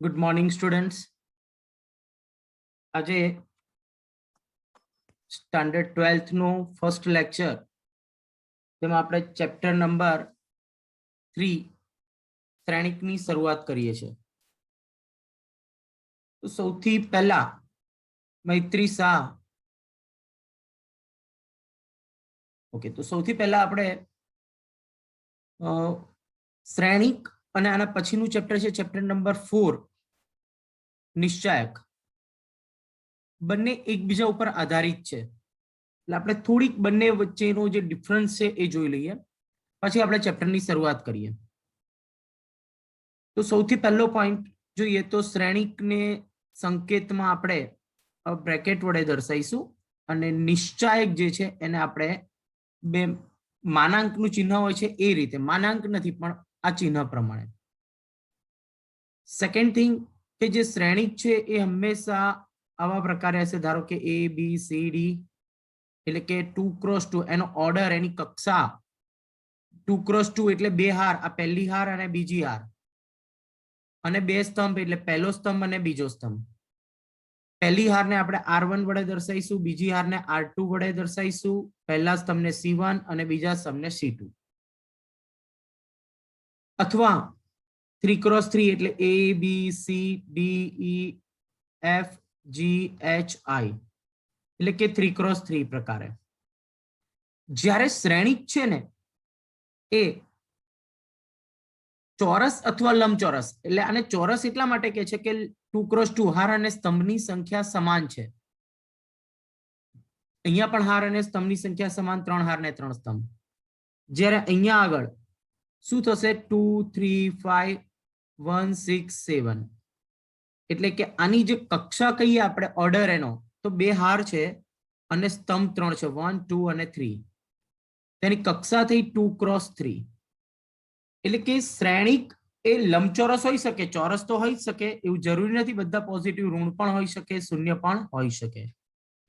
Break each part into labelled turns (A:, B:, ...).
A: Good morning students. આજે standard 12th નું first lecture, જેમાં આપણે ચેપ્ટર નંબર 3 શ્રેણિકની શરૂઆત કરીએ છીએ. તો સૌથી પહેલા મૈત્રી શાહ તો સૌથી પહેલા આપણે શ્રેણિક અને આના પછીનું ચેપ્ટર છે ચેપ્ટર નંબર 4 નિશ્ચાયક. બંને એકબીજા ઉપર આધારિત છે, એટલે આપણે થોડીક બંને વચ્ચેનો જે ડિફરન્સ છે એ જોઈ લઈએ, પછી આપણે ચેપ્ટરની શરૂઆત કરીએ. તો સૌથી પહેલો પોઈન્ટ જોઈએ તો શ્રેણિકને સંકેતમાં આપણે બ્રેકેટ વડે દર્શાવીશું અને નિશ્ચાયક જે છે એને આપણે બે માનાંકનું ચિહ્ન હોય છે એ રીતે, માનાંક નથી પણ આ ચિહ્ન પ્રમાણે. સેકન્ડ થિંગ કે જે શ્રેણિક છે એ હંમેશા આવા પ્રકારે હશે. ધારો કે A B C D એટલે કે 2x2 એનો ઓર્ડર, એની કક્ષા 2x2 એટલે બે હાર, આ પહેલી હાર અને બીજી હાર, અને બે સ્તંભ એટલે પહેલો સ્તંભ અને બીજો સ્તંભ. પહેલી હારને આપણે R1 વડે દર્શાવીશું, બીજી હારને R2 વડે દર્શાવીશું, પહેલા સ્તંભને C1 અને બીજા સ્તંભને C2. અથવા 3x3 એટલે A B C D E F G H I એટલે કે 3x3 પ્રકારે. જ્યારે શ્રેણિક છે ને એ ચોરસ અથવા લંબચોરસ, એટલે આને ચોરસ એટલા માટે કહે છે કે 2x2 હાર અને સ્તંભની સંખ્યા સમાન છે. અહીંયા પણ હાર અને સ્તંભની સંખ્યા સમાન, 3 હાર ને 3 સ્તંભ. જ્યારે અહીંયા આગળ શું થશે? 2 3 5 1 6 7 એટલે કે આની જે કક્ષા કહીએ આપણે ઓર્ડર એનો, તો બે હાર છે અને સ્તંભ 3 છે, 1 2 અને 3. તેની કક્ષા થઈ 2x3. એટલે કે શ્રેણિક એ લંબચોરસ હોઈ શકે, ચોરસ તો હોઈ શકે, એવું જરૂરી નથી. બધા પોઝિટિવ ઋણ પણ હોઈ શકે, શૂન્ય પણ હોઈ શકે.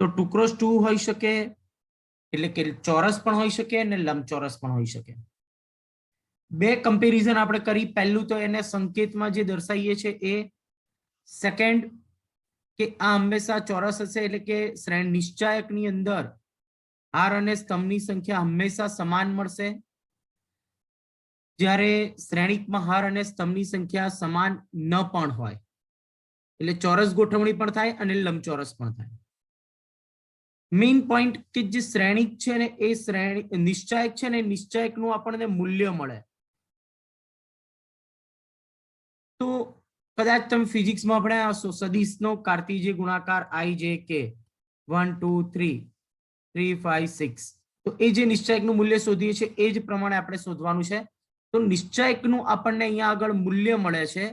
A: તો 2x2 હોઈ શકે એટલે કે ચોરસ પણ હોઈ શકે અને લંબચોરસ પણ હોઈ શકે. બે કમ્પેરિઝન આપણે કરી. પહેલું તો એને સંકેતમાં જે દર્શાવીએ છીએ એ. સેકન્ડ કે આ હંમેશા ચોરસ હશે, એટલે કે નિશ્ચાયકની અંદર હાર અને સ્તંભની સંખ્યા હંમેશા સમાન મળશે. જ્યારે શ્રેણિકમાં હાર અને સ્તંભની સંખ્યા સમાન ન પણ હોય, એટલે ચોરસ ગોઠવણી પણ થાય અને લંબચોરસ પણ થાય. મેઇન પોઈન્ટ કે જે શ્રેણિક છે ને એ નિશ્ચાયક છે ને, નિશ્ચાયકનું આપણને મૂલ્ય મળે. તો કદાચ તમે ફિઝિક્સમાં ભણ્યા હશો, સદિશનો કાર્તીય ગુણાકાર I J K 1 2 3 3 5 6. તો એ જે નિશ્ચાયકનું મૂલ્ય શોધીએ છીએ એ જ પ્રમાણે આપણે શોધવાનું છે. તો નિશ્ચાયકનું આપણને અહીંયા આગળ મૂલ્ય મળે છે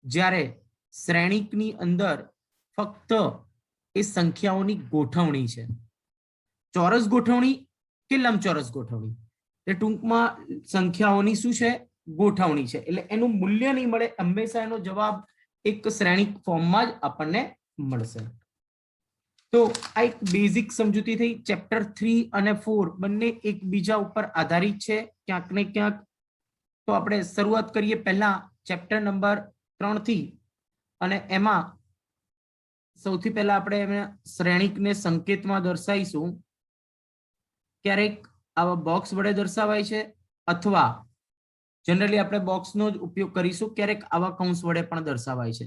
A: જ્યારે શ્રેણિકની અંદર ફક્ત એ સંખ્યાઓની ગોઠવણી છે. ચોરસ ગોઠવણી કે લંબચોરસ ગોઠવણી, એ ટૂંકમાં સંખ્યાઓની શું છે? ગોઠવણી છે. એટલે એનું મૂલ્ય નહીં મળે, હંમેશા એનો જવાબ એક શ્રેણિક ફોર્મમાં જ આપણને મળશે. તો આ એક બેઝિક સમજૂતી થઈ. ચેપ્ટર 3 અને 4 બંને એકબીજા ઉપર આધારિત છે ક્યાંક ને ક્યાંક. તો આપણે શરૂઆત કરીએ પહેલા ચેપ્ટર નંબર 3 થી, અને એમાં સૌથી પહેલા આપણે શ્રેણિકને સંકેતમાં દર્શાવીશું. ક્યારેક આવા બોક્સ વડે દર્શાવાય છે, અથવા જનરલી આપણે બોક્સનો જ ઉપયોગ કરીશું. ક્યારેક આવા કૌંસ વડે પણ દર્શાવાય છે,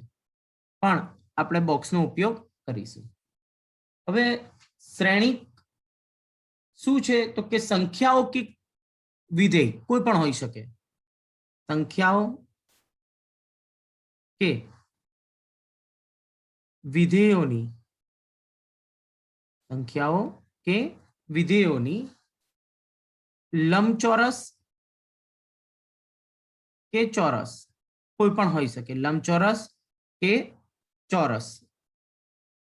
A: પણ આપણે બોક્સનો ઉપયોગ કરીશું. હવે શ્રેણિક શું છે? તો કે સંખ્યાઓ કે વિધેય કોઈ પણ હોઈ શકે. સંખ્યાઓ કે વિધેયોની લંબચોરસ કે ચોરસ કોઈ પણ હોઈ શકે, લંબચોરસ કે ચોરસ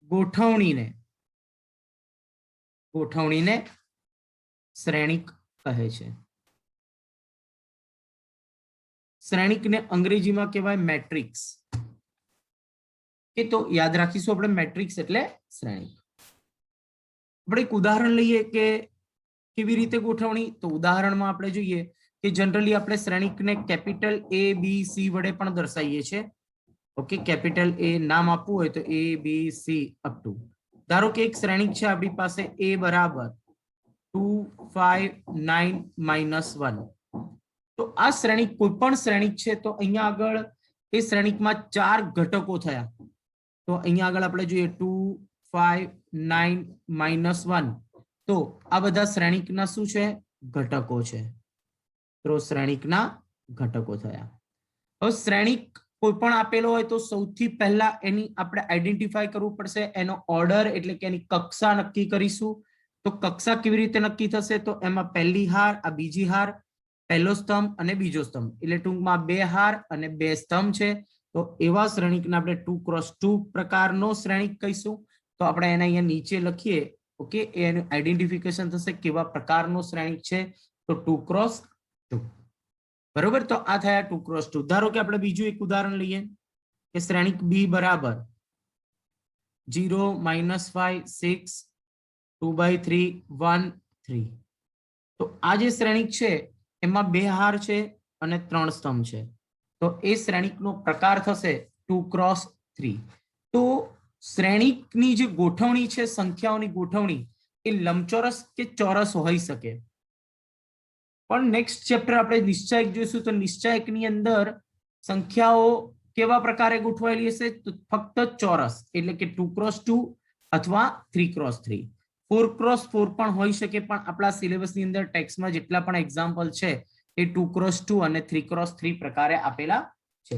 A: ગોઠવણીને શ્રેણિક કહે છે. શ્રેણિકને અંગ્રેજીમાં કહેવાય મેટ્રિક્સ. કે તો યાદ રાખીશું આપણે, મેટ્રિક્સ એટલે શ્રેણિક. આપણે એક ઉદાહરણ લઈએ કે કેવી રીતે ગોઠવણી. તો ઉદાહરણમાં આપણે જોઈએ કે જનરલી આપણે શ્રેણિકને કેપિટલ A B C વડે પણ દર્શાવીએ છીએ. ઓકે, કેપિટલ એ નામ આપવું હોય તો A B C up to. ધારો કે એક શ્રેણિક છે આપણી પાસે A બરાબર 2 5 9 -1. તો આ શ્રેણિક કોઈ પણ શ્રેણિક છે તો અહીંયા આગળ એ શ્રેણિકમાં 4 ઘટકો થયા. તો અહીંયા આગળ આપણે જોઈએ 2 5 9 -1. તો આ બધા શ્રેણિકના શું છે? ઘટકો છે. તો શ્રેણિકના ઘટકો થયા. હવે શ્રેણિક કોઈ પણ આપેલો હોય તો સૌથી પહેલા એની આપણે આઈડેન્ટિફાઈ કરવું પડશે, એનો ઓર્ડર એટલે કે એની કક્ષા નક્કી કરીશું. તો કક્ષા કેવી રીતે નક્કી થશે? તો એમાં પહેલી હાર, આ બીજી હાર, પહેલો સ્તંભ અને બીજો સ્તંભ, એટલે ટૂંકમાં 2 હાર અને 2 સ્તંભ છે. તો એવા શ્રેણિકને આપણે 2x2 પ્રકારનો શ્રેણિક કહીશું. તો આપણે એને અહીંયા નીચે લખીએ. ઓકે, એનું આઈડેન્ટિફિકેશન થશે કેવા પ્રકારનો શ્રેણિક છે. તો 2x2. બરોબર, તો આ થયા 2x2. ધારો કે આપણે બીજું એક ઉદાહરણ લઈએ કે શ્રેણિક B બરાબર 0 -5 6 2/3 1 3. તો આ જે શ્રેણિક છે એમાં 2 હાર છે અને 3 સ્તંભ છે. તો એ શ્રેણિકનો પ્રકાર થશે 2x3. તો શ્રેણિકની જે ગોઠવણી છે, સંખ્યાઓની ગોઠવણી, એ લંબચોરસ કે ચોરસ હોઈ શકે. પણ નેક્સ્ટ ચેપ્ટર આપણે નિશ્ચાયક જોઈશું. તો નિશ્ચાયકની અંદર સંખ્યાઓ કેવા પ્રકારે ગોઠવાયેલી હશે? તો ફક્ત ચોરસ, એટલે કે 2x2 અથવા 3x3. 4x4 પણ હોઈ શકે, પણ આપણા સિલેબસની અંદર ટેક્સ્ટમાં જેટલા પણ એક્ઝામ્પલ છે એ 2x2 અને 3x3 પ્રકારે આપેલા છે.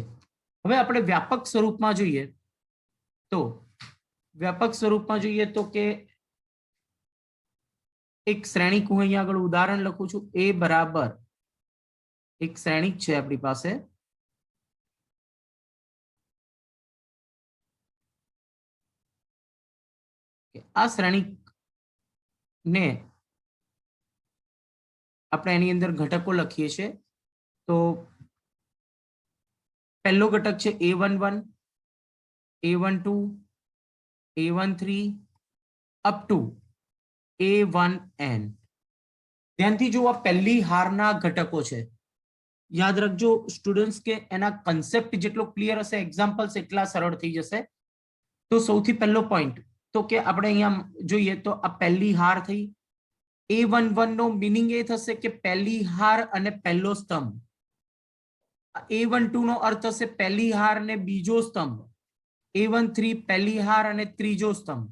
A: હવે આપણે વ્યાપક સ્વરૂપમાં જોઈએ તો કે એક શ્રેણિક, હું અહીંયા આગળ ઉદાહરણ લખું છું. A બરાબર એક શ્રેણિક છે આપણી પાસે, આ શ્રેણિક ને આપણે એની અંદર ઘટકો લખીએ છીએ. તો પહેલો ઘટક છે A11 A12 A13 up to A1n. ધ્યાનથી જો આ પહેલી હારના ઘટકો છે. યાદ રાખજો સ્ટુડન્ટ્સ કે એના કન્સેપ્ટ જેટલો ક્લિયર હશે, એક્ઝામ્પલ્સ એટલા સરળ થઈ જશે. તો સૌથી પહેલો પોઈન્ટ તો કે આપણે અહીંયા જોઈએ તો આ પહેલી હાર થઈ. A11 નો મીનિંગ એ થશે કે પહેલી હાર અને પહેલો સ્તંભ. A12 નો અર્થ થશે પહેલી હાર અને બીજો સ્તંભ. A13 પહેલી હાર અને ત્રીજો સ્તંભ.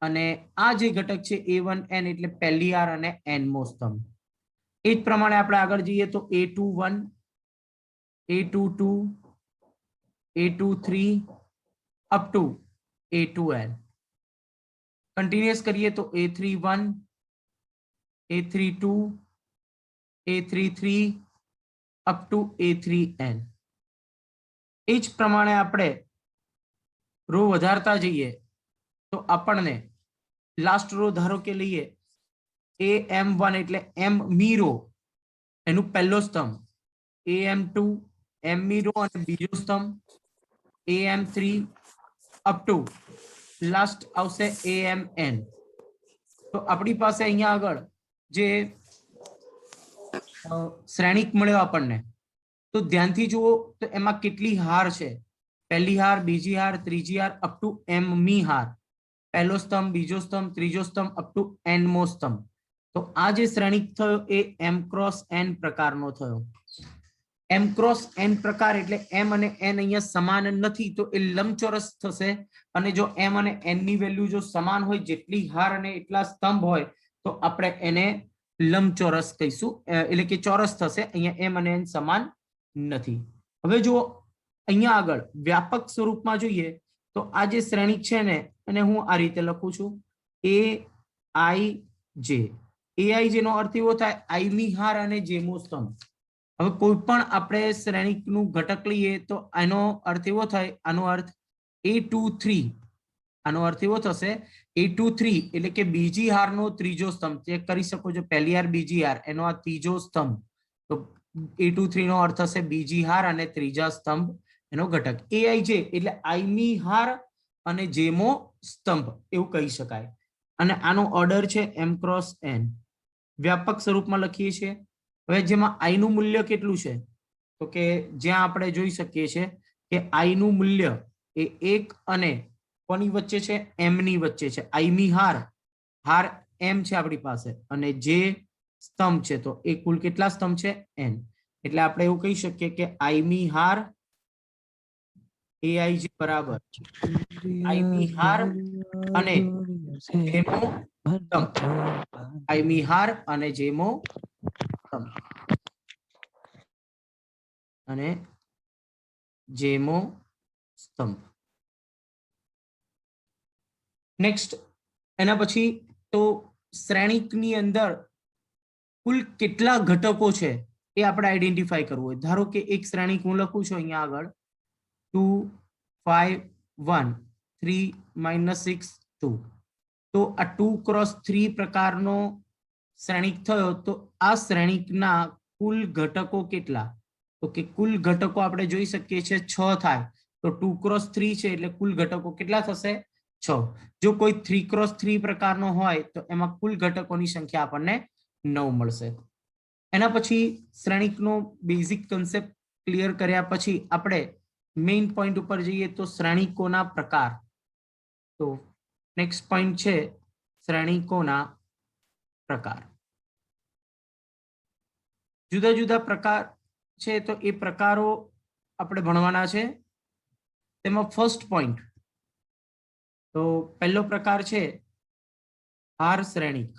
A: અને આ જે ઘટક છે A1n એટલે પહેલી હાર અને nમો સ્તંભ. એ જ પ્રમાણે આપણે આગળ જઈએ તો A21 A22 A23 up to A2n. Continuous કરીએ તો A31 A32 A33 up to A3n. એ જ પ્રમાણે આપણે રો વધારતા જઈએ તો આપણને લાસ્ટ રો ધારો કે લઈએ AM1 એટલે m મી રો, એનું પહેલો સ્તંભ. AM2 m મી રો અને બીજો સ્તંભ. AM3 અપ ટુ લાસ્ટ આવશે AMN. તો આપણી પાસે અહીંયા આગળ જે શ્રેણિક મળ્યો આપણને, તો ધ્યાનથી જુઓ તો એમાં કેટલી હાર છે? પહેલી હાર, બીજી હાર, ત્રીજી હાર અપ ટુ m મી હાર. પહેલો સ્તંભ, બીજો સ્તંભ, ત્રીજો સ્તંભ અપ ટુ nમો સ્તંભ. તો આ જે શ્રેણિક થયો એ m×n પ્રકારનો થયો. m×n પ્રકાર એટલે m અને n અહીંયા સમાન નથી, તો એ લંબચોરસ થશે. અને જો m અને n ની વેલ્યુ જો સમાન હોય, જેટલી હાર અને એટલા સ્તંભ હોય, તો આપણે એને લંબચોરસ કહીશું, એટલે કે ચોરસ થશે. અહીંયા m અને n સમાન નથી. હવે જો અહીંયા આગળ વ્યાપક સ્વરૂપમાં જોઈએ તો આ જે શ્રેણિક છે ને એને હું આ રીતે લખું છું AIJ. AIJ નો અર્થ એવો થાય i મી હાર અને j મો સ્તંભ. હવે કોઈ પણ આપણે શ્રેણિકનું ઘટક લઈએ તો આનો અર્થ એવો થાય, આનો અર્થ A23, આનો અર્થ એવો થશે A23 એટલે કે બીજી હારનો ત્રીજો સ્તંભ. ચેક કરી શકો છો, પહેલી હાર બીજી હાર એનો આ ત્રીજો સ્તંભ. તો A23 નો અર્થ થશે બીજી હાર અને ત્રીજા સ્તંભ એનો ઘટક. AIJ એટલે i મી હાર અને j મો સ્તંભ એવું કહી શકાય. અને આનો ઓર્ડર છે m×n. વ્યાપક સ્વરૂપમાં લખીએ છીએ. હવે જેમાં i નું મૂલ્ય કેટલું છે? તો કે જ્યાં આપણે જોઈ શકીએ છીએ કે આઈ નું મૂલ્ય એ 1 અને કોની વચ્ચે છે? એમ ની વચ્ચે છે. આઈ મી હાર એમ છે આપણી પાસે, અને જે સ્તંભ છે તો એ કુલ કેટલા સ્તંભ છે? એન. એટલે આપણે એવું કહી શકીએ કે આઈ મી હાર એઆઈ જે બરાબર આઈ મી હાર અને જેમો સ્તંભ. આઈ મી હાર અને જેમો સ્તંભ અને જેમો સ્તંભ. નેક્સ્ટ એના પછી તો શ્રેણિકની અંદર કુલ કેટલા ઘટકો છે એ આપણે આઈડેન્ટિફાઈ કરવું હોય. ધારો કે એક શ્રેણિક હું લખું છું અહીંયા આગળ 2 5 1 3 -6 2. તો આ 2 ક્રોસ 3 પ્રકારનો શ્રેણિક થયો. તો આ શ્રેણિકના કુલ ઘટકો કેટલા? તો કે કુલ ઘટકો આપણે જોઈ શકીએ છીએ 6 થાય. તો 2 ક્રોસ 3 છે એટલે કુલ ઘટકો કેટલા થશે? 6. જો કોઈ 3 ક્રોસ 3 પ્રકારનો હોય તો એમાં કુલ ઘટકોની સંખ્યા આપણને 9 મળશે. એના પછી શ્રેણિકનો બેઝિક કન્સેપ્ટ ક્લિયર કર્યા પછી આપણે મેઇન પોઈન્ટ ઉપર જઈએ તો શ્રેણિકોના પ્રકાર. તો નેક્સ્ટ પોઈન્ટ છે શ્રેણિકોના પ્રકાર. જુદા જુદા પ્રકાર છે તો એ પ્રકારો આપણે ભણવાના છે. તેમાં ફર્સ્ટ પોઈન્ટ તો પહેલો પ્રકાર છે હાર શ્રેણિક.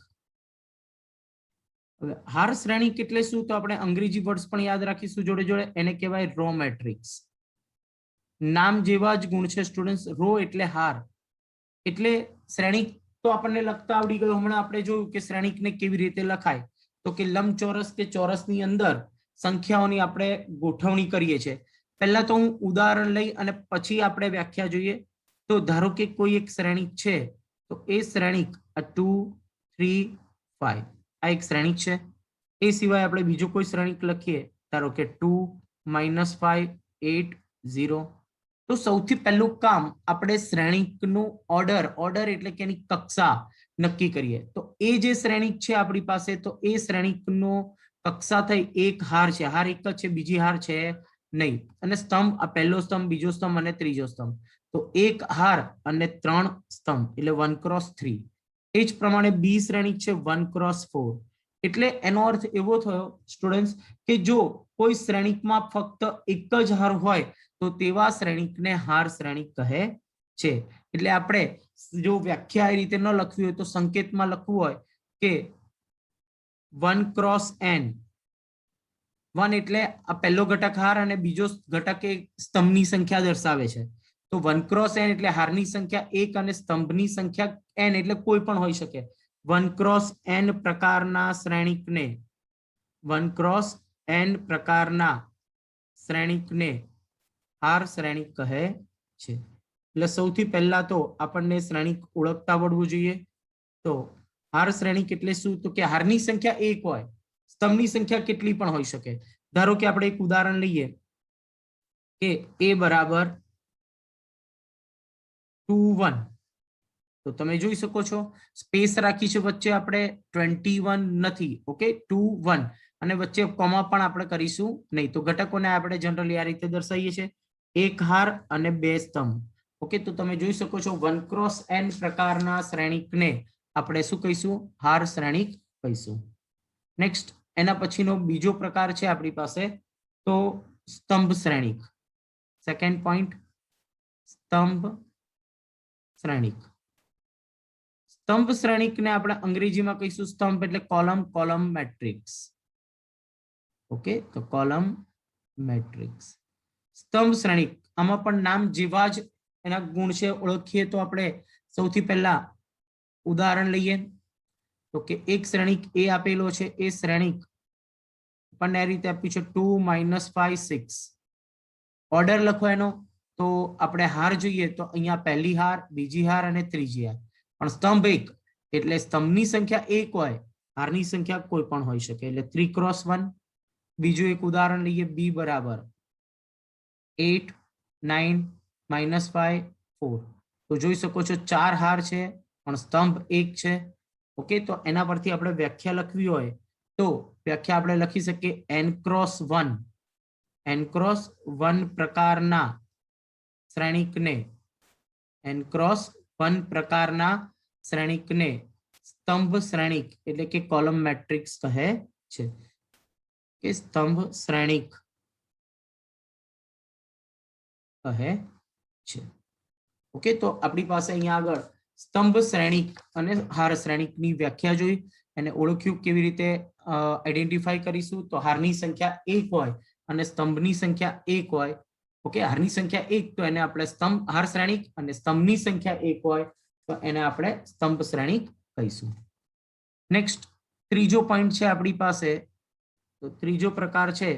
A: હાર શ્રેણિક એટલે શું? તો આપણે અંગ્રેજી વર્ડ્સ પણ યાદ રાખીશું જોડે જોડે. એને કહેવાય રો મેટ્રિક્સ. નામ જેવા જ ગુણ છે સ્ટુડન્ટ્સ. રો એટલે હાર, એટલે શ્રેણિક તો આપણને લખતા આવડી ગયું. હમણાં આપણે જોયું કે શ્રેણિકને કેવી રીતે લખાય. તો કે લંબચોરસ કે ચોરસની અંદર સંખ્યાઓની આપણે ગોઠવણી કરીએ છીએ. પહેલા તો હું ઉદાહરણ લઈ અને પછી આપણે વ્યાખ્યા જોઈએ. તો ધારો કે કોઈ એક શ્રેણિક છે તો એ શ્રેણિક 2 3 5 આ એક શ્રેણિક છે. એ સિવાય આપણે બીજો કોઈ શ્રેણિક લખીએ, ધારો કે 2 -5 8 0. તો સૌથી પહેલું કામ આપણે શ્રેણિકનું ઓર્ડર એટલે કે એની કક્ષા નક્કી કરીએ. તો એ જે શ્રેણિક છે આપણી પાસે, તો એ શ્રેણિકનો કક્ષા થઈ એક હાર છે. હાર એક જ છે, બીજી હાર છે નહીં. અને સ્તંભ આ પહેલો સ્તંભ, બીજો સ્તંભ અને ત્રીજો સ્તંભ. તો એક હાર અને 3 સ્તંભ એટલે 1 ક્રોસ 3. એ જ પ્રમાણે બી શ્રેણિક છે 1 ક્રોસ 4. એટલે એનો અર્થ એવો થયો સ્ટુડન્ટ્સ કે જો કોઈ શ્રેણિકમાં ફક્ત એક જ હાર હોય તો તેવા શ્રેણિકને હાર શ્રેણિક કહે છે. એટલે આપણે જો વ્યાખ્યા એ રીતે ન લખવી હોય તો સંકેતમાં લખવું હોય કે 1 ક્રોસ n. 1 એટલે આ પહેલો ઘટક હાર અને બીજો ઘટક એ સ્તંભની સંખ્યા દર્શાવે છે. તો 1 ક્રોસ n એટલે હારની સંખ્યા 1 અને સ્તંભની સંખ્યા n એટલે કોઈ પણ હોઈ શકે. 1 ક્રોસ n પ્રકારના શ્રેણિકને 1 ક્રોસ n પ્રકારના શ્રેણિકને હાર શ્રેણિક કહે છે. એટલે સૌથી પહેલા તો આપણને શ્રેણિક ઓળખતા આવડવું જોઈએ. તો હાર શ્રેણિક એટલે શું? તો કે હારની સંખ્યા 1 હોય, સ્તંભની સંખ્યા કેટલી પણ હોઈ શકે. ધારો કે આપણે એક ઉદાહરણ લઈએ કે a બરાબર 2 1. તો તમે જોઈ શકો છો સ્પેસ રાખી છે વચ્ચે આપણે 21 નથી. ઓકે, 2 1 અને વચ્ચે કોમા પણ આપણે કરીશું નહીં. તો ઘટકોને આપણે જનરલી આ રીતે દર્શાવીએ છીએ, એક હાર અને 2 સ્તંભ. ઓકે, તો તમે જોઈ શકો છો 1 ક્રોસ n પ્રકારના શ્રેણિકને આપણે શું કહીશું? હાર શ્રેણિક કહીશું. નેક્સ્ટ એના પછીનો બીજો પ્રકાર છે આપણી પાસે તો સ્તંભ શ્રેણિક. સેકન્ડ પોઈન્ટ સ્તંભ શ્રેણિક. સ્તંભ શ્રેણિકને આપણે અંગ્રેજીમાં કહીશું સ્તંભ એટલે કોલમ મેટ્રિક્સ. ઓકે, તો કોલમ મેટ્રિક્સ સ્તંભ શ્રેણિક. આમાં પણ નામ જેવા જ એના ગુણ છે. ઓળખીએ તો આપણે સૌથી પહેલા ઉદાહરણ લઈએ તો કે એક શ્રેણિક એ આપેલો છે. એ શ્રેણિક આપણને આ રીતે આપ્યું છે 2 -5 6. ઓર્ડર લખો એનો તો આપણે હાર જોઈએ તો અહીંયા પહેલી હાર, બીજી હાર અને ત્રીજી હાર. પણ સ્તંભ એક એટલે સ્તંભની સંખ્યા 1 હોય, હારની સંખ્યા કોઈ પણ હોઈ શકે. એટલે 3 ક્રોસ 1. બીજું એક ઉદાહરણ લઈએ બી બરાબર 8 9 -5 4. તો જોઈ શકો છો 4 હાર છે પણ સ્તંભ 1 છે. ઓકે, તો એના પરથી આપણે વ્યાખ્યા લખવી હોય તો વ્યાખ્યા આપણે લખી શકીએ n ક્રોસ 1 પ્રકારના શ્રેણિકને n ક્રોસ 1 પ્રકારના શ્રેણિકને સ્તંભ શ્રેણિક એટલે કે કોલમ મેટ્રિક્સ કહે છે કે સ્તંભ શ્રેણિક કહે છે. ઓકે, તો આપણી પાસે અહીંયા આગળ સ્તંભ શ્રેણિક અને હાર શ્રેણિકની વ્યાખ્યા જોઈ, એને ઓળખ્યું કેવી રીતે આઈડેન્ટિફાઈ કરીશું. તો હારની સંખ્યા 1 હોય અને સ્તંભની સંખ્યા 1 હોય. ઓકે, હારની સંખ્યા 1 તો એને આપણે સ્તંભ હાર શ્રેણિક અને સ્તંભની સંખ્યા 1 હોય તો એને આપણે સ્તંભ શ્રેણિક કહીશું. નેક્સ્ટ ત્રીજો પોઈન્ટ છે આપણી પાસે. તો ત્રીજો પ્રકાર છે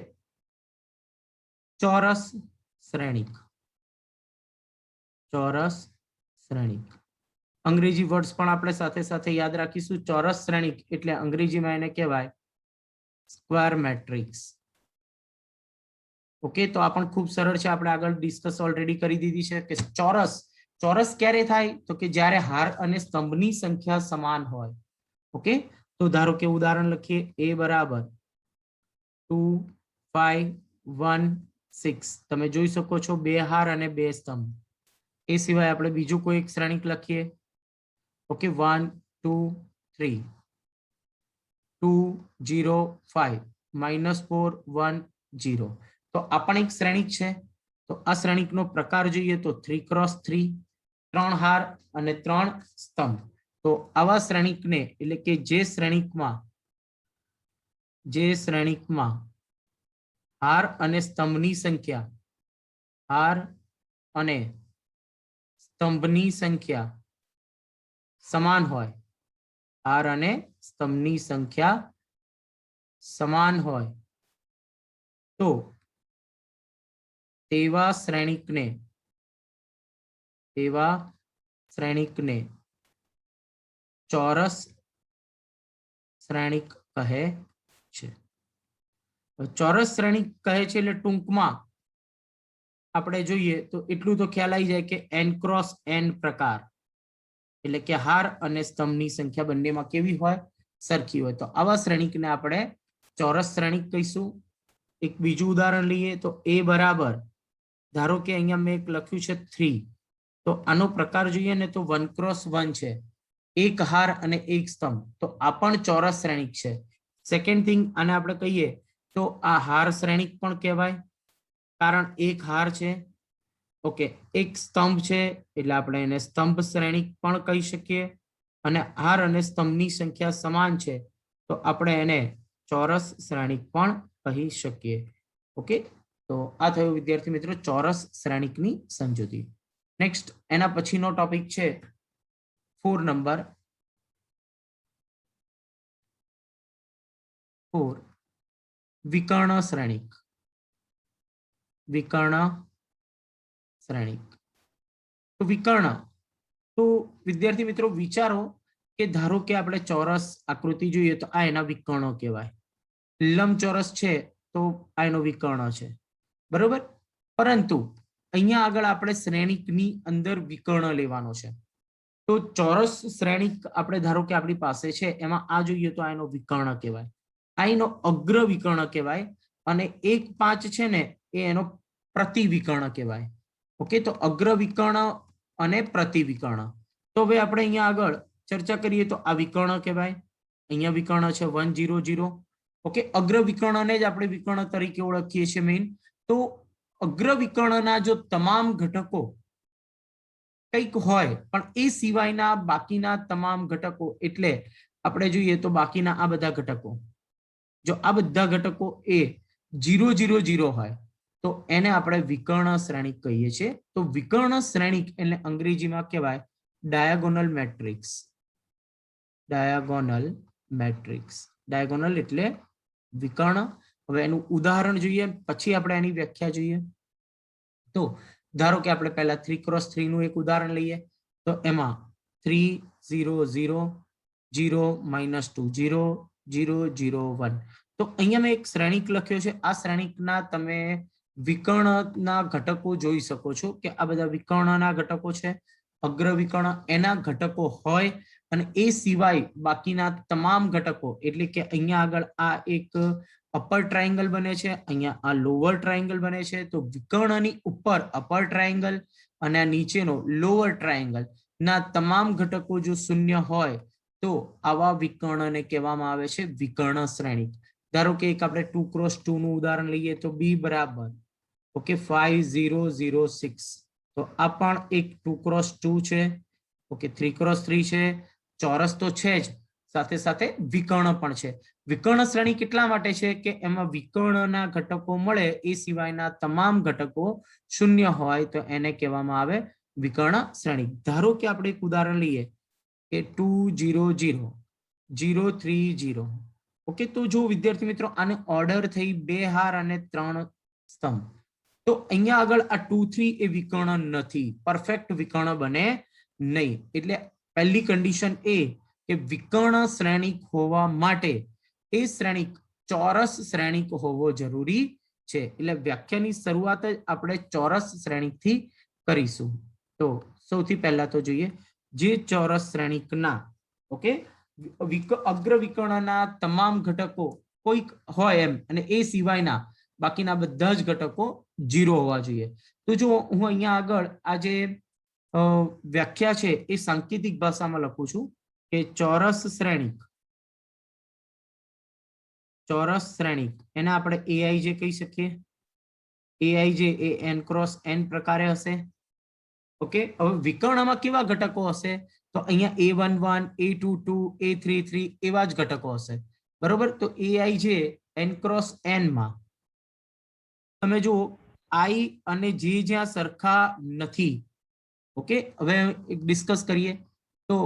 A: ચોરસ શ્રેણિક. ચોરસ શ્રેણિક અંગ્રેજી વર્ડ્સ પણ આપણે સાથે સાથે યાદ રાખીશું. ચોરસ શ્રેણિક એટલે અંગ્રેજીમાં એને કહેવાય સ્ક્વેર મેટ્રિક્સ. ઓકે, તો આ પણ ખૂબ સરળ છે, આપણે આગળ ડિસ્કસ ઓલરેડી કરી દીધી છે કે ચોરસ ચોરસ ક્યારે થાય તો કે જ્યારે હાર અને સ્તંભની સંખ્યા સમાન હોય. ઓકે, તો ધારો કે ઉદાહરણ લખીએ, a બરાબર 2 5 1 6. તમે જોઈ શકો છો 2 હાર અને 2 સ્તંભ. એ સિવાય આપણે બીજું કોઈ એક શ્રેણિક લખીએ. ઓકે, 1 2 3 2 0 5 -4 1 0. તો આ પણ એક શ્રેણિક છે. તો આ શ્રેણિકનો પ્રકાર જોઈએ તો 3 ક્રોસ 3, 3 હાર અને 3 સ્તંભ. તો આવા શ્રેણિકને એટલે કે જે શ્રેણિકમાં હાર અને સ્તંભની સંખ્યા સમાન હોય, હાર અને સ્તંભની સંખ્યા સમાન હોય તો તેવા શ્રેણિકને ચોરસ શ્રેણિક કહે છે. ચોરસ શ્રેણિક કહે છે એટલે ટૂંકમાં આપણે જોઈએ તો એટલું તો ખ્યાલ આવી જાય કે n ક્રોસ n પ્રકાર એટલે કે હાર અને સ્તંભની સંખ્યા બંનેમાં કેવી હોય, સરખી હોય. તો આવા શ્રેણિકને આપણે ચોરસ શ્રેણિક કહીશું. એક બીજું ઉદાહરણ લઈએ તો a બરાબર, ધારો કે અહીંયા મેં એક લખ્યું છે 3. તો આનો પ્રકાર જોઈએ ને તો 1 ક્રોસ 1 છે, એક હાર અને એક સ્તંભ. તો આ પણ ચોરસ શ્રેણિક છે. સેકન્ડ થિંગ, આને આપણે કહીએ તો આ હાર શ્રેણિક પણ કહેવાય, કારણ એક હાર છે, ઓકે, એક સ્તંભ છે એટલે આપણે એને સ્તંભ શ્રેણિક પણ કહી શકીએ. અને હાર અને સ્તંભની સંખ્યા સમાન છે તો આપણે એને ચોરસ શ્રેણિક પણ કહી શકીએ. ઓકે, તો આ થયું વિદ્યાર્થી મિત્રો ચોરસ શ્રેણિકની સમજૂતી. નેક્સ્ટ એના પછીનો ટોપિક છે 4 નંબર 4 વિકર્ણ શ્રેણિક. તો વિકર્ણ, તો વિદ્યાર્થી મિત્રો વિચારો કે ધારો કે આપણે ચોરસ આકૃતિ જોઈએ તો આ એના વિકર્ણો કહેવાય. લંબચોરસ છે તો આ એનો વિકર્ણ છે, બરોબર. પરંતુ અહીંયા આગળ આપણે શ્રેણિકની અંદર વિકર્ણ લેવાનો છે. તો ચોરસ શ્રેણિક આપણે ધારો કે આપણી પાસે છે, એમાં આ જોઈએ તો આ એનો વિકર્ણ કહેવાય, આ એનો અગ્ર વિકર્ણ કહેવાય. અને 1 5 છે ને એ એનો પ્રતિવિકર્ણ કહેવાય. ઓકે, તો અગ્ર વિકર્ણ અને પ્રતિવિકર્ણ. તો હવે આપણે અહીંયા આગળ ચર્ચા કરીએ તો આ વિકર્ણ કહેવાય, અહીંયા વિકર્ણ છે 1 0 0. ઓકે, અગ્ર વિકર્ણને જ આપણે વિકર્ણ તરીકે ઓળખીએ છીએ મેઇન. તો અગ્ર વિકર્ણના જો તમામ ઘટકો કંઈક હોય પણ એ સિવાયના બાકીના તમામ ઘટકો, એટલે આપણે જોઈએ તો બાકીના આ બધા ઘટકો, જો આ બધા ઘટકો એ 0 0 0 હોય તો એને આપણે વિકર્ણ શ્રેણિક કહીએ છીએ. તો વિકર્ણ શ્રેણિક એટલે અંગ્રેજીમાં કહેવાય ડાયાગોનલ મેટ્રિક્સ. ડાયાગોનલ એટલે વિકર્ણ. હવે એનું ઉદાહરણ જોઈએ પછી આપણે એની વ્યાખ્યા જોઈએ. તો ધારો કે આપણે પહેલા 3 ક્રોસ 3 નું એક ઉદાહરણ લઈએ. તો એમાં 3 0 0 0 -2 0 0 0 1. તો અહીંયા મેં એક શ્રેણિક લખ્યો છે. આ શ્રેણિકના તમે વિકર્ણના ઘટકો જોઈ શકો છો કે આ બધા વિકર્ણના ઘટકો છે. અગ્ર વિકર્ણ એના ઘટકો હોય અને એ સિવાય બાકીના તમામ ઘટકો એટલે કે અહીંયા આગળ આ એક અપર ટ્રાયેંગલ બને છે, અહીંયા આ લોઅર ટ્રાયેંગલ બને છે, તો વિકર્ણની ઉપર અપર ટ્રાયેંગલ અને આ નીચેનો લોઅર ટ્રાયેંગલ ના તમામ ઘટકો જો શૂન્ય હોય તો આવા વિકર્ણને કહેવામાં આવે છે વિકર્ણ શ્રેણિક. ધારો કે એક આપણે 2x2 નું ઉદાહરણ લઈએ તો b બરાબર ઓકે 5006, તો આ પણ એક 2x2 છે, ઓકે 3x3 છે, ચોરસ તો છે જ, સાથે સાથે વિકર્ણ પણ છે. વિકર્ણ શ્રેણી કેટલા માટે છે કે એમાં વિકર્ણના ઘટકો મળે એ સિવાયના તમામ ઘટકો શૂન્ય હોય તો એને કહેવામાં આવે વિકર્ણ શ્રેણી. ધારો કે આપણે એક ઉદાહરણ લઈએ કે 2 0 0 0 3 0. ઓકે, તો જો વિદ્યાર્થી મિત્રો આને ઓર્ડર થઈ 2 હાર અને 3 સ્તંભ, તો અહીંયા આગળ આ 2 3 એ વિકર્ણ નથી, પરફેક્ટ વિકર્ણ બને નહીં. એટલે પહેલી કન્ડિશન એ કે વિકર્ણ શ્રેણિક હોવા માટે એ શ્રેણિક ચોરસ શ્રેણિક હોવો જરૂરી છે. એટલે વ્યાખ્યાની શરૂઆત જ આપણે ચોરસ શ્રેણિકથી કરીશું. તો સૌથી પહેલા તો જોઈએ જે ચોરસ શ્રેણિકના ઓકે અગ્ર વિકર્ણના તમામ ઘટકો કોઈક હોય એમ અને એ સિવાયના બાકીના બધા જ ઘટકો 0 હોવા જોઈએ. તો જો હું અહીંયા આગળ આ જે વ્યાખ્યા છે એ સાંકેતિક ભાષામાં લખું છું કે ચોરસ શ્રેણિક એને આપણે AIJ કહી શકીએ. AIJ એ n ક્રોસ n પ્રકારે હશે. ઓકે, હવે વિકર્ણમાં કેવા ઘટકો હશે તો અહીંયા A11 A22 A33 એવા જ ઘટકો હશે, બરોબર. તો AIJ n ક્રોસ n માં તમે જુઓ I અને J જ્યાં સરખા નથી. ઓકે, હવે એક ડિસ્કસ કરીએ તો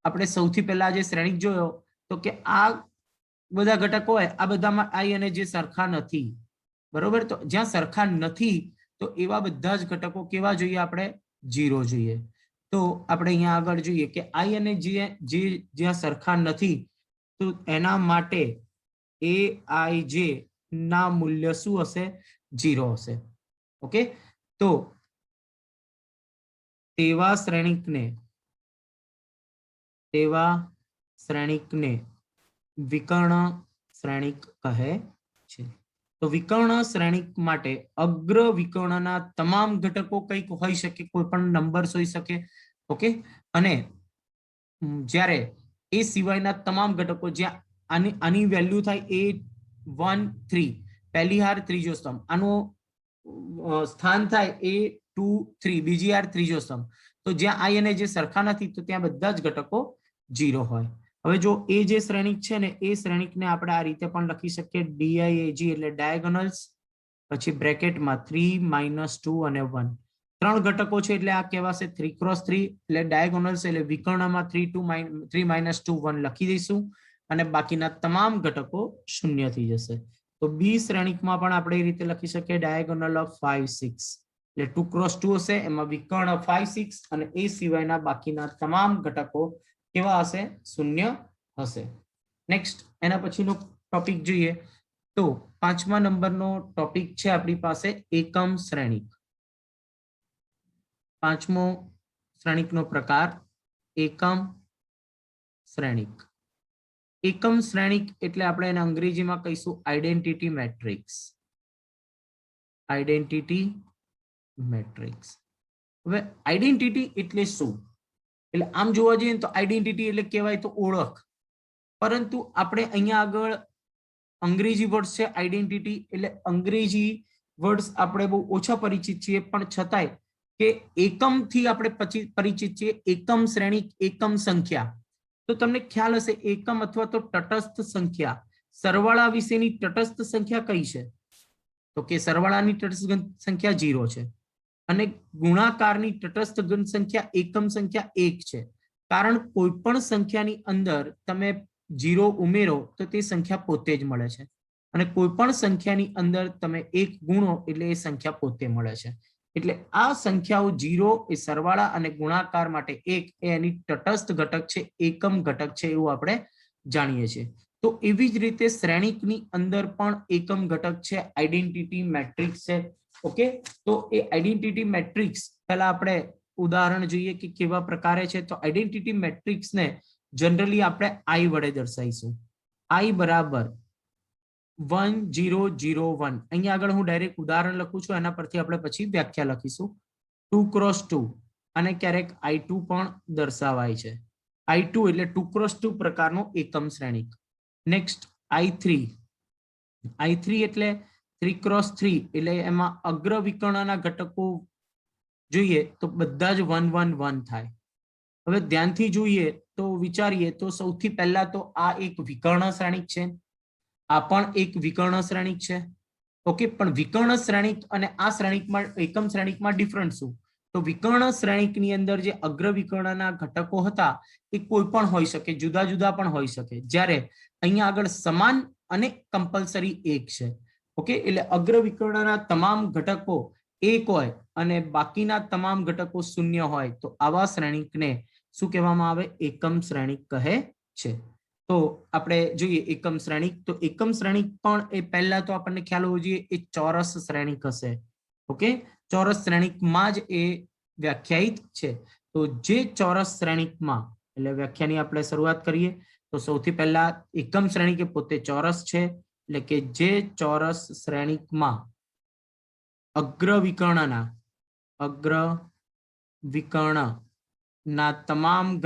A: આપણે સૌથી પહેલા જે શ્રેણિક જોયો તો કે આ બધા ઘટકો હોય આ બધામાં I અને J સરખા નથી, બરોબર. તો જ્યાં સરખા નથી તો એવા બધા જ ઘટકો કેવા જોઈએ આપણે 0 જોઈએ. તો આપણે અહીંયા આગળ જોઈએ કે I અને J જ્યાં સરખા નથી તો એના માટે AIJ ના મૂલ્ય શું હશે 0 હશે. ઓકે, તો તેવા શ્રેણિકને વિકર્ણ શ્રેણિક કહે છે. તો વિકર્ણ શ્રેણિક માટે અગ્ર વિકર્ણના તમામ ઘટકો કંઈક હોઈ શકે, કોઈ પણ નંબર્સ હોઈ શકે. ઓકે, અને જ્યારે એ સિવાયના તમામ ઘટકો જ્યાં આની વેલ્યુ થાય A13 પહેલી હાર ત્રીજો સ્તંભ, આનું સ્થાન થાય A23 બીજી હાર ત્રીજો સ્તંભ, તો જ્યાં I અને J સરખા નથી તો ત્યાં બધા જ ઘટકો 0 હોય. હવે જો એ જે શ્રેણિક છે ને એ શ્રેણિકને આપણે આ રીતે પણ લખી શકીએ DIAG એટલે ડાયગોનલ્સ, પછી બ્રેકેટમાં 3 -2 અને 1 ત્રણ ઘટકો છે એટલે આ કહેવાશે 3x3 એટલે ડાયગોનલ્સ એટલે વિકર્ણમાં 3 -2 1 લખી દઈશું અને બાકીના તમામ ઘટકો શૂન્ય થઈ જશે. તો બી શ્રેણિકમાં પણ આપણે એ રીતે લખી શકીએ ડાયગોનલ ઓફ 5 6 એટલે 2x2 હશે, એમાં વિકર્ણ 5 6 અને એ સિવાયના બાકીના તમામ ઘટકો કેવા હશે શૂન્ય હશે. નેક્સ્ટ એના પછીનો ટોપિક જોઈએ તો 5મા નંબરનો ટોપિક છે આપણી પાસે એકમ શ્રેણિક. 5મો શ્રેણિકનો પ્રકાર એકમ શ્રેણિક. એકમ શ્રેણિક એટલે આપણે એને અંગ્રેજીમાં કહીશું આઇડેન્ટિટી મેટ્રિક્સ. Identity matrix. હવે આઇડેન્ટિટી એટલે શું? એટલે આમ જોવા જઈએ તો આઇડેન્ટિટી એટલે કહેવાય તો ઓળખ, પરંતુ આપણે અહીંયા આગળ અંગ્રેજી વર્ડ છે આઇડેન્ટિટી એટલે અંગ્રેજી વર્ડ્સ આપણે બહુ ઓછા પરિચિત છીએ, પણ છતાંય કે એકમથી આપણે પરિચિત છીએ. એકમ શ્રેણિક, એકમ સંખ્યા. તો તમને ખ્યાલ હશે એકમ અથવા તો તટસ્થ સંખ્યા, સરવાળા વિશેની તટસ્થ સંખ્યા કઈ છે? તો કે સરવાળાની તટસ્થ સંખ્યા 0 છે અને ગુણાકારની તટસ્થ ઘન સંખ્યા એકમ સંખ્યા 1 છે. કારણ કોઈ પણ સંખ્યાની અંદર તમે 0 ઉમેરો તો તે સંખ્યા પોતે જ મળે છે અને કોઈ પણ સંખ્યાની અંદર તમે 1 ગુણો એટલે એ સંખ્યા પોતે મળે છે. એટલે આ સંખ્યાઓ 0 એ સરવાળા અને ગુણાકાર માટે 1 એ એની તટસ્થ ઘટક છે, એકમ ઘટક છે એવું આપણે જાણીએ છીએ. તો એવી જ રીતે શ્રેણિકની અંદર પણ એકમ ઘટક છે, આઇડેન્ટિટી મેટ્રિક્સ છે. ઓકે, તો એ આઇડેન્ટિટી મેટ્રિક્સ પહેલા આપણે ઉદાહરણ જોઈએ કે કેવા પ્રકારે છે. તો આઇડેન્ટિટી મેટ્રિક્સને जनरली આપણે i વડે દર્શાવીશું i બરાબર 1001 અહીંયા આગળ હું ડાયરેક્ટ ઉદાહરણ લખું છું એના પરથી આપણે પછી વ્યાખ્યા લખીશું 2 ક્રોસ 2 અને ક્યારેક i2 પણ દર્શાવાય છે i2 એટલે 2 ક્રોસ 2 પ્રકારનો એકમ શ્રેણિક નેક્સ્ટ i3 એટલે 3 ક્રોસ 3 એટલે એમાં અગ્ર વિકર્ણના ઘટકો જોઈએ તો બધા જ 1 1 1 થાય હવે ધ્યાનથી જોઈએ તો વિચારીએ તો સૌથી પહેલા તો આ એક વિકર્ણ શ્રેણિક છે આ પણ એક વિકર્ણ શ્રેણિક છે ઓકે પણ વિકર્ણ શ્રેણિક અને આ શ્રેણિકમાં એકમ શ્રેણિકમાં ડિફરન્ટ શું તો વિકર્ણ શ્રેણિકની અંદર જે અગ્ર વિકર્ણના ઘટકો હતા એ કોઈ પણ હોઈ શકે જુદા જુદા પણ હોઈ શકે જ્યારે અહીંયા આગળ સમાન અને કમ્પલસરી એક છે ઓકે એટલે અગ્ર વિકર્ણના તમામ ઘટકો એક હોય અને બાકીના તમામ ઘટકો શૂન્ય હોય તો આવા શ્રેણિકને શું કહેવામાં આવે એકમ શ્રેણિક કહે છે તો આપણે જોઈએ એકમ શ્રેણિક તો એકમ શ્રેણિક પણ એ પહેલા તો આપણને ખ્યાલ હોવો જોઈએ એ ચોરસ શ્રેણિક હશે ઓકે ચોરસ શ્રેણિકમાં જ એ વ્યાખ્યાયિત છે તો જે ચોરસ શ્રેણિકમાં એટલે વ્યાખ્યાની આપણે શરૂઆત કરીએ તો સૌથી પહેલા એકમ શ્રેણિક એ પોતે ચોરસ છે એટલે કે જે ચોરસ શ્રેણિકમાં અગ્ર વિકર્ણના તમામ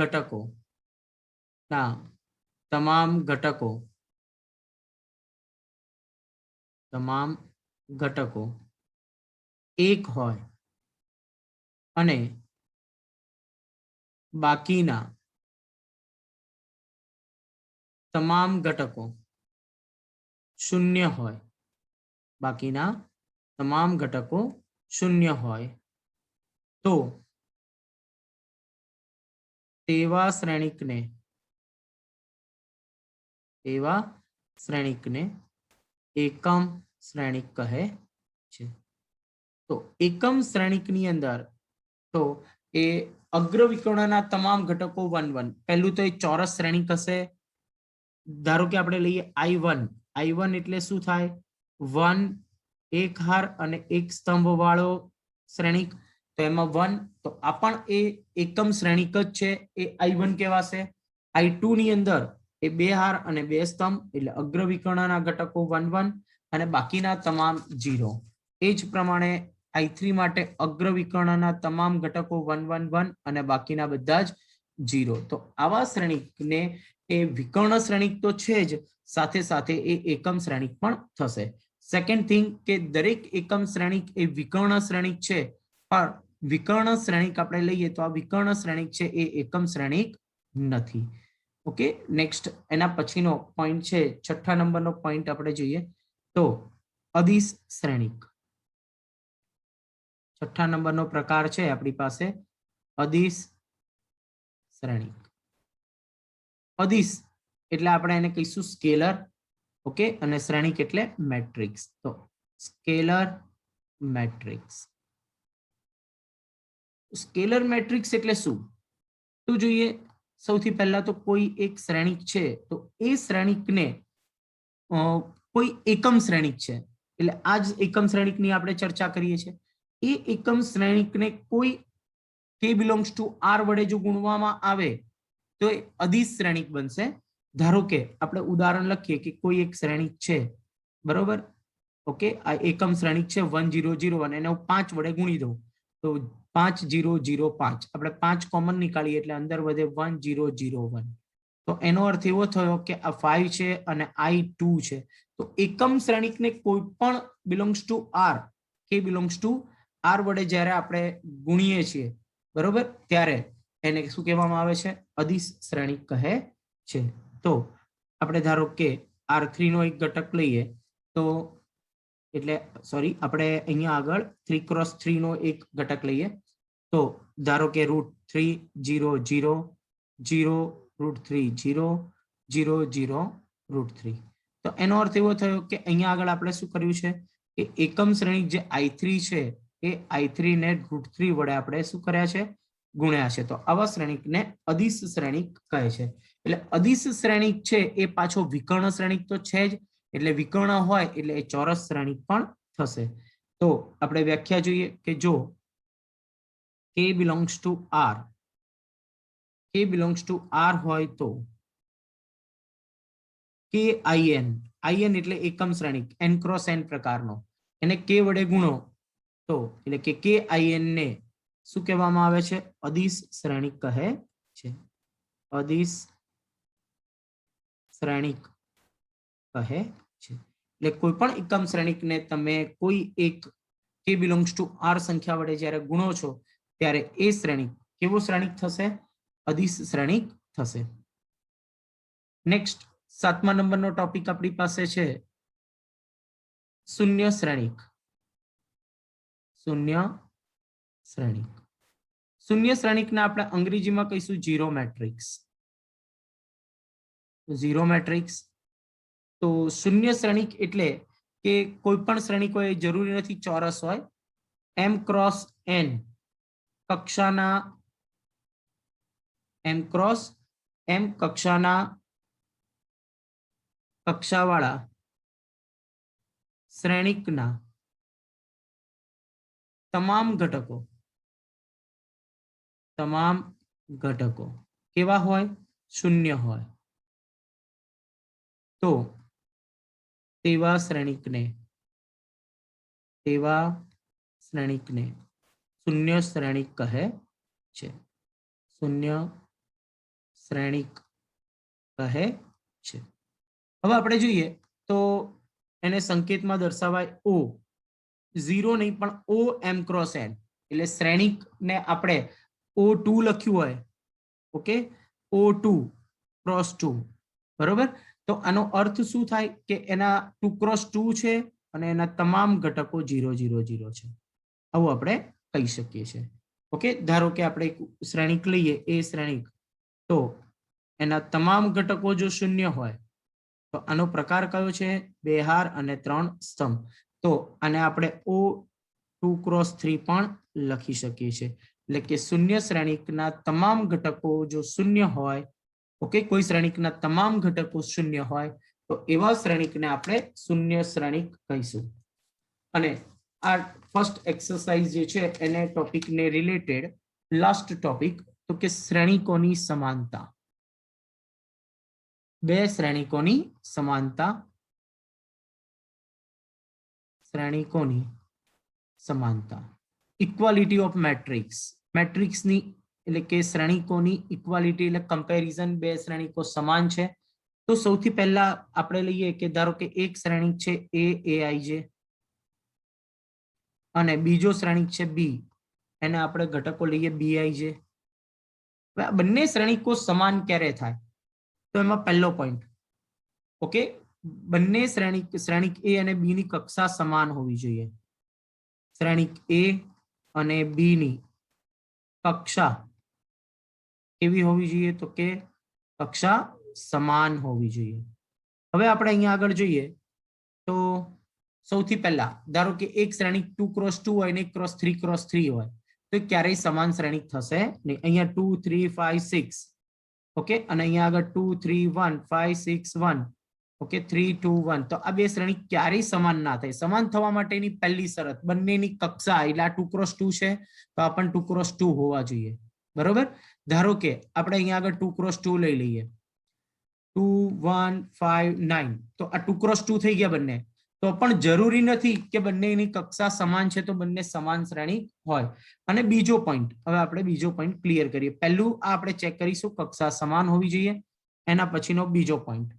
A: ઘટકો એક હોય અને બાકીના તમામ ઘટકો શૂન્ય હોય તો તેવા શ્રેણિકને એકમ શ્રેણિક કહે છે તો એકમ શ્રેણિકની અંદર તો એ અગ્ર વિકર્ણના તમામ ઘટકો 1 1 પહેલું તો એ ચોરસ શ્રેણિક હશે ધારો કે આપણે લઈએ i1 એટલે શું થાય 1 એક હાર અને એક સ્તંભ વાળો શ્રેણિક તો એમાં 1 તો આ પણ એ એકમ શ્રેણિક જ છે એ i1 કહેવાશે i2 ની અંદર એ 2 હાર અને 2 સ્તંભ એટલે અગ્ર વિકર્ણના ઘટકો 1 1 અને બાકીના તમામ 0 એ જ પ્રમાણે i3 માટે અગ્ર વિકર્ણના તમામ ઘટકો 1 1 1 અને બાકીના બધા જ 0 તો આવા શ્રેણિકને એ વિકર્ણ શ્રેણિક તો છે જ સાથે સાથે એ એકમ શ્રેણિક પણ થશે સેકન્ડ થિંગ કે દરેક એકમ શ્રેણિક એ વિકર્ણ શ્રેણિક છે પણ વિકર્ણ શ્રેણિક આપણે લઈએ તો આ વિકર્ણ શ્રેણિક છે એ એકમ શ્રેણિક નથી ઓકે નેક્સ્ટ એના પછીનો પોઈન્ટ છે છઠ્ઠા નંબરનો પોઈન્ટ આપણે જોઈએ તો અદિશ શ્રેણિક છઠ્ઠા નંબરનો પ્રકાર છે આપણી પાસે અદિશ શ્રેણિક અદિશ એટલે આપણે એને કહીશું સ્કેલર ઓકે અને શ્રેણિક એટલે મેટ્રિક્સ તો સ્કેલર મેટ્રિક્સ એટલે શું તો જોઈએ સૌથી પહેલા તો કોઈ એક શ્રેણિક છે તો એ શ્રેણિકને કોઈ એકમ શ્રેણિક છે એટલે આ જ એકમ શ્રેણિકની આપણે ચર્ચા કરીએ છીએ એ એકમ શ્રેણિકને કોઈ k belongs to r વડે જો ગુણવામાં આવે તો એ અદિશ શ્રેણિક બનશે ધારો કે આપણે ઉદાહરણ લખીએ કે કોઈ એક શ્રેણિક છે બરોબર ઓકે આ એકમ શ્રેણિક છે 1001 એને હું 5 વડે ગુણી દઉં તો 5005 આપણે 5 કોમન નીકાળીએ એટલે અંદર વધે 1001 તો એનો અર્થ એવો થયો કે આ 5 છે અને i2 છે તો એકમ શ્રેણિકને કોઈ પણ belongs to r k belongs to r વડે જ્યારે આપણે ગુણીએ છીએ બરોબર ત્યારે એને શું કહેવામાં આવે છે અદિશ શ્રેણિક કહે છે તો આપણે ધારો કે r3 નો એક ઘટક લઈએ તો એટલે સોરી આપણે અહીંયા આગળ 3 ક્રોસ 3 નો એક ઘટક લઈએ તો ધારો કે √3 0 0 0 √3 0 0 0 √3 તો એનો અર્થ એવો થયો કે અહીંયા આગળ આપણે શું કર્યું છે કે એકમ શ્રેણિક જે i3 છે એ i3 ને √3 વડે આપણે શું કર્યા છે ગુણ્યા છે તો આવા શ્રેણિકને અદિશ શ્રેણિક કહે છે એટલે અદિશ શ્રેણિક છે એ પાછો વિકર્ણ શ્રેણિક તો છે જ એટલે વિકર્ણ હોય એટલે એ ચોરસ શ્રેણિક પણ થશે તો આપણે વ્યાખ્યા જોઈએ કે જો k belongs to r k belongs to r હોય તો KIN એટલે એકમ શ્રેણિક n ક્રોસ n પ્રકારનો એને k વડે ગુણો તો એટલે કે KIN ને શું કહેવામાં આવે છે? અદિશ શ્રેણિક કહે છે. અદિશ શ્રેણિક કહે છે. એટલે કોઈ પણ એકમ શ્રેણિકને તમે કોઈ એક k belongs to r સંખ્યા વડે જ્યારે ગુણો છો ત્યારે એ શ્રેણિક કેવો શ્રેણિક થશે? અદિશ શ્રેણિક થશે. નેક્સ્ટ 7મા નંબરનો ટોપિક આપણી પાસે છે શૂન્ય શ્રેણિક. શૂન્ય શ્રેણિક. શૂન્ય શ્રેણિકને આપણે અંગ્રેજીમાં કહીશું ઝીરો મેટ્રિક્સ. Zero matrix. તો શૂન્ય શ્રેણિક એટલે કે કોઈ પણ શ્રેણિક હોય જરૂરી નથી ચોરસ હોય. m ક્રોસ n કક્ષાના m ક્રોસ m કક્ષાના કક્ષાવાળા શ્રેણિકના તમામ ઘટકો કેવા હોય? શૂન્ય હોય. તો તેવા શ્રેણિકને શૂન્ય શ્રેણિક કહે છે. શૂન્ય શ્રેણિક કહે છે. હવે આપણે જોઈએ તો એને સંકેતમાં દર્શાવાય O. ઝીરો નહીં પણ O m ક્રોસ n એટલે શ્રેણિકને આપણે O2 લખ્યું હોય. ઓકે, O2 ક્રોસ 2 બરોબર. તો આનો અર્થ શું થાય કે એના 2 ક્રોસ 2 છે અને એના તમામ ઘટકો 0 0 0 છે. આવું આપણે કહી શકીએ છીએ. ઓકે, ધારો કે આપણે એક શ્રેણિક લઈએ એ શ્રેણિક, તો એના તમામ ઘટકો જો શૂન્ય હોય તો આનો પ્રકાર કયો છે? બે હાર અને 3 સ્તંભ. તો આને આપણે O2 ક્રોસ 3 પણ લખી શકીએ છીએ. એટલે કે શૂન્ય શ્રેણિકના તમામ ઘટકો જો શૂન્ય હોય, ઓકે, કોઈ શ્રેણિકના તમામ ઘટકો શૂન્ય હોય તો એવા શ્રેણિકને આપણે શૂન્ય શ્રેણિક કહીશું. અને આ ફર્સ્ટ એક્સરસાઇઝ જે છે એને ટોપિકને રિલેટેડ લાસ્ટ ટોપિક તો કે શ્રેણિકોની સમાનતા. બે શ્રેણિકોની સમાનતા. શ્રેણિકોની સમાનતા. Equality of matrix. મેટ્રિક્સની એટલે કે શ્રેણિકોની ઇક્વાલિટી એટલે કમ્પેરિઝન. બે શ્રેણિકો સમાન છે તો સૌથી પહેલા આપણે લઈએ કે ધારો કે એક શ્રેણિક છે AAIJ અને બીજો શ્રેણિક છે B. એને આપણે ઘટકો લઈએ BIJ. બંને શ્રેણિકો સમાન ક્યારે થાય? તો એમાં પહેલો પોઈન્ટ, ઓકે, બંને શ્રેણિક A અને B ની કક્ષા સમાન હોવી જોઈએ. શ્રેણિક A અને B ની કક્ષા કેવી હોવી જોઈએ? તો કે કક્ષા સમાન હોવી જોઈએ. હવે આપણે અહીંયા આગળ જોઈએ તો સૌથી પહેલા ધારો કે એક શ્રેણિક 2 ક્રોસ 2 હોય ને 1 ક્રોસ 3 ક્રોસ 3 હોય તો ક્યારેય સમાન શ્રેણિક થશે નહીં. અહીંયા 2 3 5 6, ઓકે, અને અહીંયા આગળ 2 3 1 5 6 1, ઓકે, 3 2 1. તો આ બે શ્રેણિક ક્યારેય સમાન ના થાય. સમાન થવા માટેની પહેલી શરત બંનેની કક્ષા એટલે આ 2 ક્રોસ 2 છે તો આ પણ 2 ક્રોસ 2 હોવા જોઈએ. બરોબર. ધારો કે આપણે અહીંયા આગળ 2 ક્રોસ 2 લઈ લઈએ, 2 1 5 9. તો આ 2 ક્રોસ 2 થઈ ગયા બંને. તો પણ જરૂરી નથી કે બંનેની કક્ષા સમાન છે તો બંને સમાન શ્રેણિક હોય. અને બીજો પોઈન્ટ, હવે આપણે બીજો પોઈન્ટ ક્લિયર કરીએ. પહેલું આ આપણે ચેક કરીશું કક્ષા સમાન હોવી જોઈએ. એના પછીનો બીજો પોઈન્ટ,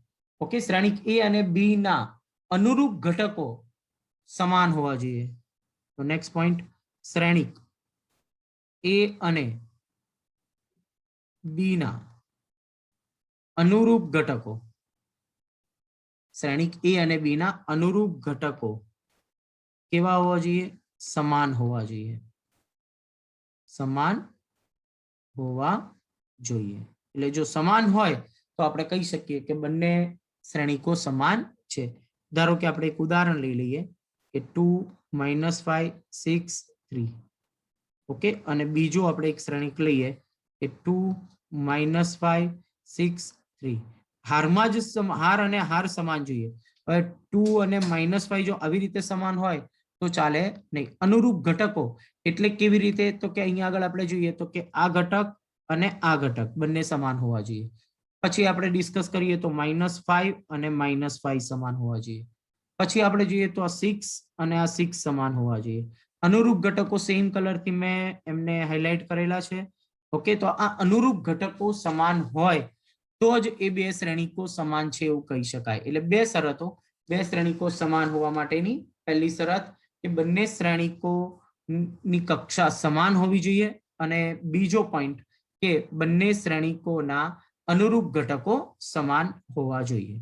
A: ઓકે, શ્રેણિક A અને B ના અનુરૂપ ઘટકો સમાન હોવા જોઈએ. તો નેક્સ્ટ પોઈન્ટ, શ્રેણિક A અને B ના અનુરૂપ ઘટકો, શ્રેણિક A અને B ના અનુરૂપ ઘટકો કેવા હોવા જોઈએ? સમાન હોવા જોઈએ. સમાન હોવા જોઈએ. એટલે જો સમાન હોય તો આપણે કહી શકીએ કે બંને શ્રેણિકો સમાન છે. ધારો કે આપણે એક ઉદાહરણ લઈ લઈએ કે 2 -5 6 3, ઓકે, અને બીજું આપણે એક શ્રેણિક લઈએ કે 2 -5 6 3. હારમાં જ હાર અને હાર સમાન જોઈએ. હવે 2 અને -5 જો આવી રીતે સમાન હોય તો ચાલે નહીં. અનુરૂપ ઘટકો એટલે કેવી રીતે? તો કે અહીંયા આગળ આપણે જોઈએ તો કે આ ઘટક અને આ ઘટક બંને સમાન હોવા જોઈએ. પછી આપણે ડિસ્કસ કરીએ તો -5 અને -5 સમાન હોવા જોઈએ. પછી આપણે જોઈએ તો આ 6 અને આ 6 સમાન હોવા જોઈએ. અનુરૂપ ઘટકો સેમ કલરથી મેં એમને હાઇલાઇટ કરેલા છે. ઓકે, તો આ અનુરૂપ ઘટકો સમાન હોય તો જ એ બે શ્રેણીકો સમાન છે એવું કહી શકાય. એટલે બે શરતો, બે શ્રેણીકો સમાન હોવા માટેની પહેલી શરત કે બંને શ્રેણીકો ની કક્ષા સમાન હોવી જોઈએ, અને બીજો પોઈન્ટ કે બંને શ્રેણીકોના અનુરૂપ ઘટકો સમાન હોવા જોઈએ.